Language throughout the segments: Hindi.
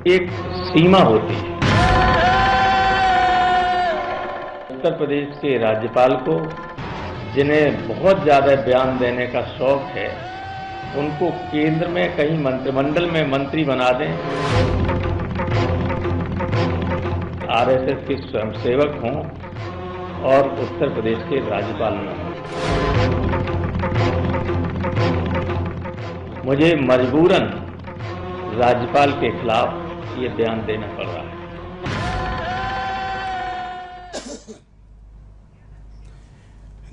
एक सीमा होती है। उत्तर प्रदेश के राज्यपाल को, जिन्हें बहुत ज़्यादा बयान देने का शौक है, उनको केंद्र में कहीं मंत्रिमंडल में मंत्री बना दें, आरएसएस के स्वयंसेवक हों और उत्तर प्रदेश के राज्यपाल न हों। मुझे मजबूरन राज्यपाल के खिलाफ ये बयान देना पड़ रहा है।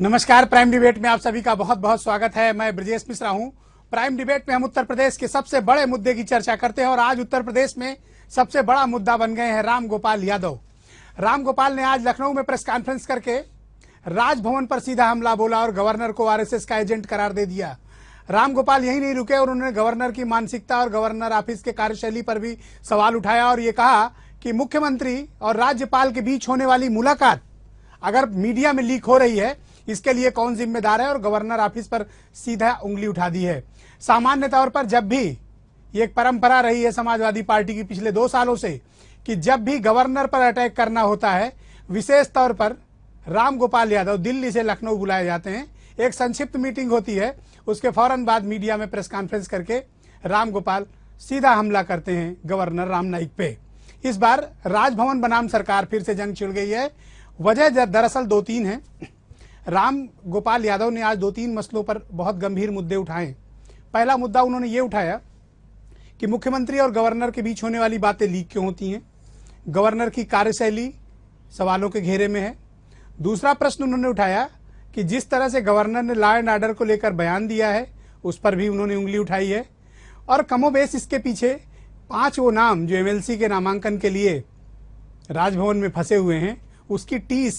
नमस्कार, प्राइम डिबेट में आप सभी का बहुत बहुत स्वागत है। मैं ब्रजेश मिश्रा हूं। प्राइम डिबेट में हम उत्तर प्रदेश के सबसे बड़े मुद्दे की चर्चा करते हैं और आज उत्तर प्रदेश में सबसे बड़ा मुद्दा बन गए हैं राम गोपाल यादव। राम गोपाल ने आज लखनऊ में प्रेस कॉन्फ्रेंस करके राजभवन पर सीधा हमला बोला और गवर्नर को आरएसएस का एजेंट करार दे दिया। राम गोपाल यही नहीं रुके और उन्होंने गवर्नर की मानसिकता और गवर्नर ऑफिस के कार्यशैली पर भी सवाल उठाया और ये कहा कि मुख्यमंत्री और राज्यपाल के बीच होने वाली मुलाकात अगर मीडिया में लीक हो रही है, इसके लिए कौन जिम्मेदार है, और गवर्नर ऑफिस पर सीधा उंगली उठा दी है। सामान्य तौर पर जब भी ये एक परंपरा रही है समाजवादी पार्टी की पिछले 2 सालों से कि जब भी गवर्नर पर अटैक करना होता है, विशेष तौर पर राम गोपाल यादव दिल्ली से लखनऊ बुलाए जाते हैं, एक संक्षिप्त मीटिंग होती है, उसके फौरन बाद मीडिया में प्रेस कॉन्फ्रेंस करके राम गोपाल सीधा हमला करते हैं गवर्नर राम नाईक पे। इस बार राजभवन बनाम सरकार फिर से जंग छिड़ गई है। वजह दरअसल 2-3 है। राम गोपाल यादव ने आज 2-3 मसलों पर बहुत गंभीर मुद्दे उठाए। पहला मुद्दा उन्होंने ये उठाया कि मुख्यमंत्री और गवर्नर के बीच होने वाली बातें लीक क्यों होती हैं, गवर्नर की कार्यशैली सवालों के घेरे में है। दूसरा प्रश्न उन्होंने उठाया कि जिस तरह से गवर्नर ने लॉ एंड ऑर्डर को लेकर बयान दिया है, उस पर भी उन्होंने उंगली उठाई है। और कमोबेश इसके पीछे 5 वो नाम जो एमएलसी के नामांकन के लिए राजभवन में फंसे हुए हैं, उसकी टीस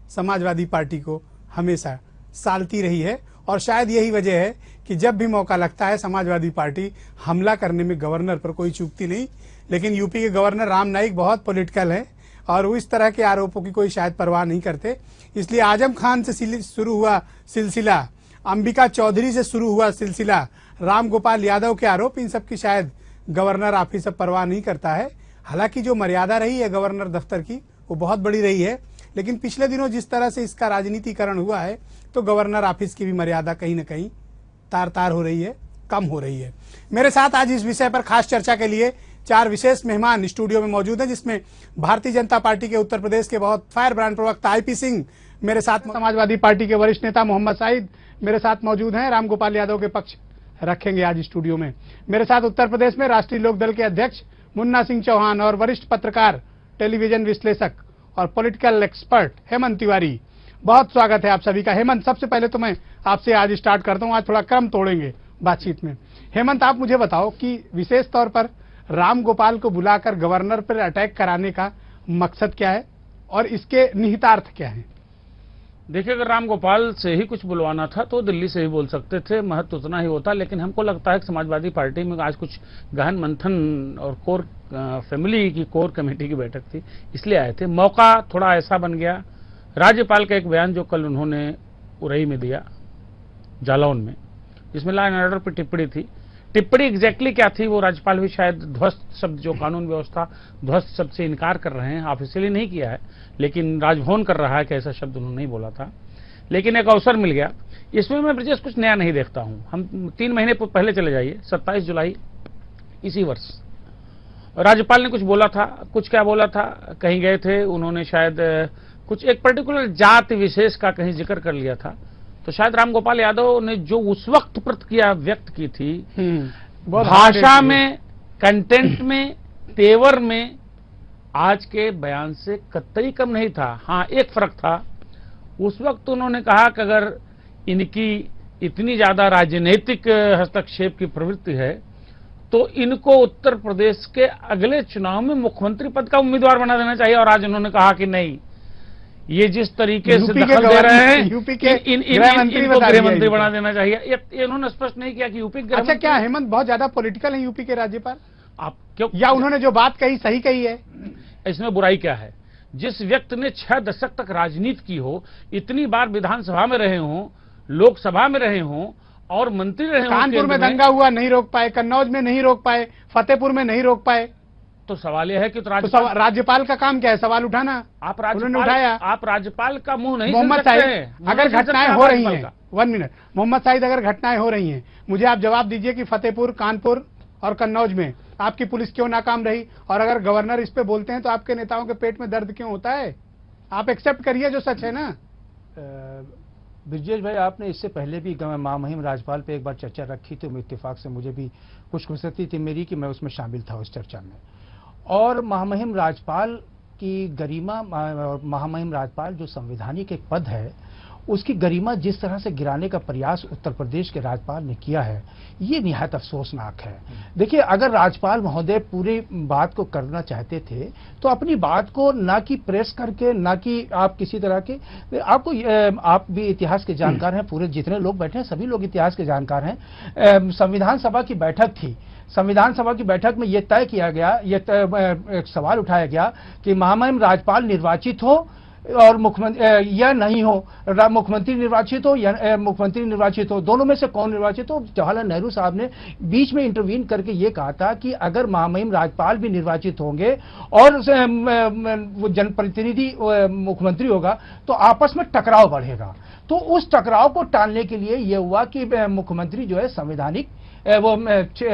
समाजवादी पार्टी को हमेशा सालती रही है और शायद यही वजह है कि जब भी मौका लगता है समाजवादी पार्टी हमला करने में गवर्नर पर कोई चूकती नहीं। लेकिन यूपी के गवर्नर राम नाईक बहुत पॉलिटिकल है और वो इस तरह के आरोपों की कोई शायद परवाह नहीं करते। इसलिए आजम खान से शुरू हुआ सिलसिला, अंबिका चौधरी से शुरू हुआ सिलसिला, राम गोपाल यादव के आरोप, इन सब की शायद गवर्नर ऑफिस अब परवाह नहीं करता है। हालांकि जो मर्यादा रही है गवर्नर दफ्तर की वो बहुत बड़ी रही है, लेकिन पिछले दिनों जिस तरह से इसका राजनीतिकरण हुआ है तो गवर्नर ऑफिस की भी मर्यादा कहीं न कहीं तार तार हो रही है, कम हो रही है। मेरे साथ आज इस विषय पर खास चर्चा के लिए 4 विशेष मेहमान स्टूडियो में मौजूद हैं, जिसमें भारतीय जनता पार्टी के उत्तर प्रदेश के बहुत फायर ब्रांड प्रवक्ता आईपी सिंह मेरे साथ, समाजवादी पार्टी के वरिष्ठ नेता मोहम्मद साहिद मेरे साथ मौजूद हैं, राम गोपाल यादव के पक्ष रखेंगे आज स्टूडियो में। मेरे साथ उत्तर प्रदेश में राष्ट्रीय लोकदल के अध्यक्ष मुन्ना सिंह चौहान और वरिष्ठ पत्रकार, टेलीविजन विश्लेषक और पॉलिटिकल एक्सपर्ट हेमंत तिवारी। बहुत स्वागत है आप सभी का। हेमंत, सबसे पहले तो मैं आपसे आज स्टार्ट करता हूं, आज थोड़ा क्रम तोड़ेंगे बातचीत में। हेमंत, आप मुझे बताओ कि विशेष तौर पर राम गोपाल को बुलाकर गवर्नर पर अटैक कराने का मकसद क्या है और इसके निहितार्थ क्या है? देखिए, अगर राम गोपाल से ही कुछ बुलवाना था तो दिल्ली से ही बोल सकते थे, महत्व उतना ही होता। लेकिन हमको लगता है कि समाजवादी पार्टी में आज कुछ गहन मंथन और कोर फैमिली की कोर कमेटी की बैठक थी, इसलिए आए थे। मौका थोड़ा ऐसा बन गया, राज्यपाल का एक बयान जो कल उन्होंने उरई में दिया, जालौन में, जिसमें लॉ एंड ऑर्डर पर टिप्पणी थी। टिप्पणी एग्जैक्टली क्या थी वो राज्यपाल भी शायद ध्वस्त शब्द, जो कानून व्यवस्था ध्वस्त शब्द से इनकार कर रहे हैं, ऑफिशियली नहीं किया है, लेकिन राजभवन कर रहा है कि ऐसा शब्द उन्होंने नहीं बोला था। लेकिन एक अवसर मिल गया। इसमें मैं ब्रजेश कुछ नया नहीं देखता हूं। हम 3 महीने पहले चले जाइए, 27 जुलाई इसी वर्ष राज्यपाल ने कुछ बोला था। कुछ क्या बोला था, कहीं गए थे उन्होंने, शायद कुछ एक पर्टिकुलर जाति विशेष का कहीं जिक्र कर लिया था। तो शायद राम गोपाल यादव ने जो उस वक्त प्रतिक्रिया व्यक्त की थी, भाषा में, कंटेंट में, तेवर में आज के बयान से कतई कम नहीं था। हाँ, एक फर्क था, उस वक्त उन्होंने कहा कि अगर इनकी इतनी ज्यादा राजनीतिक हस्तक्षेप की प्रवृत्ति है तो इनको उत्तर प्रदेश के अगले चुनाव में मुख्यमंत्री पद का उम्मीदवार बना देना चाहिए। और आज उन्होंने कहा कि नहीं, ये जिस तरीके से दखल दे रहे हैं, यूपी के गृहमंत्री बना देना चाहिए। इन्होंने स्पष्ट नहीं किया कि यूपी के। अच्छा, क्या हेमंत बहुत ज्यादा पॉलिटिकल है यूपी के राज्यपाल? आप क्यों, या उन्होंने जो बात कही सही कही है? इसमें बुराई क्या है? जिस व्यक्ति ने 6 दशक तक राजनीति की हो, इतनी बार विधानसभा में रहे हों, लोकसभा में रहे हों और मंत्री रहे हों, कानपुर में दंगा हुआ नहीं रोक पाए, कन्नौज में नहीं रोक पाए, फतेहपुर में नहीं रोक पाए, तो सवाल यह है कि राज्यपाल का काम क्या है? सवाल उठाना। उन्होंने उठाया। आप राज्यपाल का मुंह नहीं मोहम्मद साहिद, अगर घटनाएं हो रही हैं, 1 मिनट, मोहम्मद साहिद, अगर घटनाएं हो रही हैं, मुझे आप जवाब दीजिए कि फतेहपुर, कानपुर और कन्नौज में आपकी पुलिस क्यों नाकाम रही? और अगर गवर्नर इस पे बोलते हैं तो आपके नेताओं के पेट में दर्द क्यों होता है? आप एक्सेप्ट करिए जो सच है ना। ब्रजेश भाई, आपने इससे पहले भी महामहिम राज्यपाल पे एक बार चर्चा रखी थी, इत्तेफाक से मुझे भी खुशखुशी थी मेरी कि मैं उसमें शामिल था उस चर्चा में। और महामहिम राज्यपाल की गरिमा और महामहिम राज्यपाल जो संवैधानिक एक पद है, उसकी गरिमा जिस तरह से गिराने का प्रयास उत्तर प्रदेश के राज्यपाल ने किया है, ये निहायत अफसोसनाक है। देखिए, अगर राज्यपाल महोदय पूरी बात को करना चाहते थे तो अपनी बात को ना कि प्रेस करके, ना कि आप किसी तरह के, आप भी इतिहास के जानकार हैं, पूरे जितने लोग बैठे हैं सभी लोग इतिहास के जानकार हैं। संविधान सभा की बैठक थी, संविधान सभा की बैठक में यह तय किया गया, एक सवाल उठाया गया कि महामहिम राज्यपाल निर्वाचित हो और मुख्यमंत्री या नहीं हो, मुख्यमंत्री निर्वाचित हो या मुख्यमंत्री निर्वाचित हो, दोनों में से कौन निर्वाचित हो। जवाहरलाल नेहरू साहब ने बीच में इंटरवीन करके ये कहा था कि अगर महामहिम राज्यपाल भी निर्वाचित होंगे और वो जनप्रतिनिधि मुख्यमंत्री होगा तो आपस में टकराव बढ़ेगा। तो उस टकराव को टालने के लिए यह हुआ कि मुख्यमंत्री जो है संवैधानिक वो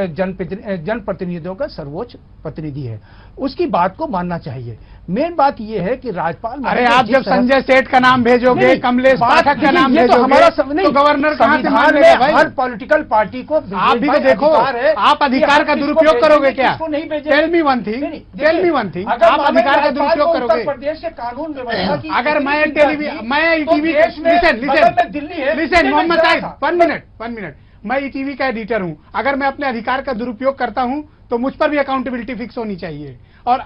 जनप्रतिनिधियों का सर्वोच्च प्रतिनिधि है, उसकी बात को मानना चाहिए। मेन बात यह है कि राज्यपाल, अरे आप जब संजय सेठ का नाम भेजोगे, कमलेश पाठक का नाम भेजोगे, तो हमारा तो गवर्नर कहां से मान लेगा भाई? हर पॉलिटिकल पार्टी को आप भी तो देखो, आप अधिकार का दुरुपयोग करोगे क्या? टेल मी वन थिंग, आप अधिकार का दुरुपयोग करोगे? प्रदेश के कानून व्यवस्था की, अगर मैं TV, listen Mohammad Sahib, 1 minute, मैं ईटीवी का एडिटर हूं। अगर मैं अपने अधिकार का दुरुपयोग करता हूं तो मुझ पर भी अकाउंटेबिलिटी फिक्स होनी चाहिए। और